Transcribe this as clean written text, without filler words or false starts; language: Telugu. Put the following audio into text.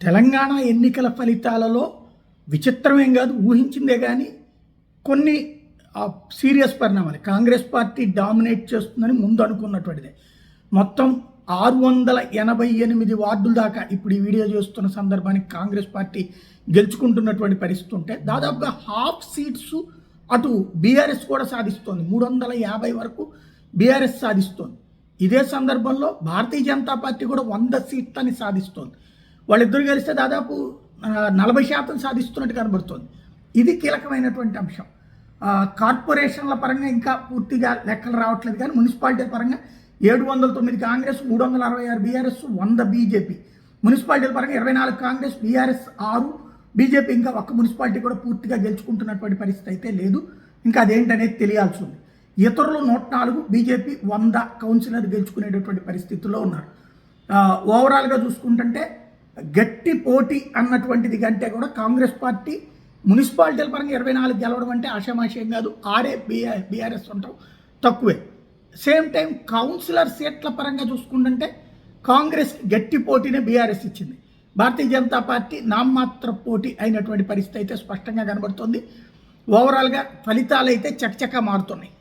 తెలంగాణ ఎన్నికల ఫలితాలలో విచిత్రమేం కాదు, ఊహించిందే కానీ కొన్ని సీరియస్ పరిణామాలు. కాంగ్రెస్ పార్టీ డామినేట్ చేస్తుందని ముందు అనుకున్నటువంటిదే. మొత్తం 688 వార్డుల దాకా ఇప్పుడు ఈ వీడియో చేస్తున్న సందర్భానికి కాంగ్రెస్ పార్టీ గెలుచుకుంటున్నటువంటి పరిస్థితి ఉంటే, దాదాపుగా హాఫ్ సీట్స్ అటు బీఆర్ఎస్ కూడా సాధిస్తోంది. 350 వరకు బీఆర్ఎస్ సాధిస్తోంది. ఇదే సందర్భంలో భారతీయ జనతా పార్టీ కూడా 100 సీట్లని సాధిస్తోంది. వాళ్ళిద్దరు కలిస్తే దాదాపు 40% సాధిస్తున్నట్టు కనబడుతోంది. ఇది కీలకమైనటువంటి అంశం. కార్పొరేషన్ల పరంగా ఇంకా పూర్తిగా లెక్కలు రావట్లేదు, కానీ మున్సిపాలిటీల పరంగా 709 కాంగ్రెస్, 366 బీఆర్ఎస్, 100 బీజేపీ. మున్సిపాలిటీల పరంగా 24 కాంగ్రెస్, బీఆర్ఎస్ 6, బీజేపీ ఇంకా ఒక్క మున్సిపాలిటీ కూడా పూర్తిగా గెలుచుకుంటున్నటువంటి పరిస్థితి అయితే లేదు. ఇంకా అదేంటనేది తెలియాల్సి ఉంది. ఇతరులు 104, బీజేపీ 100 కౌన్సిలర్ గెలుచుకునేటటువంటి పరిస్థితుల్లో ఉన్నారు. ఓవరాల్గా చూసుకుంటుంటే గట్టి పోటీ అన్నటువంటిది కంటే కూడా కాంగ్రెస్ పార్టీ మున్సిపాలిటీల పరంగా 24 గెలవడం అంటే ఆషామాషయం కాదు. 6 బీఆర్ఎస్ ఉంటాం, తక్కువే. సేమ్ టైం కౌన్సిలర్ సీట్ల పరంగా చూసుకుంటుంటే కాంగ్రెస్ గట్టి పోటీనే బీఆర్ఎస్ ఇచ్చింది. భారతీయ జనతా పార్టీ నామమాత్ర పోటీ అయినటువంటి పరిస్థితి అయితే స్పష్టంగా కనబడుతుంది. ఓవరాల్గా ఫలితాలు అయితే చకచకా మారుతున్నాయి.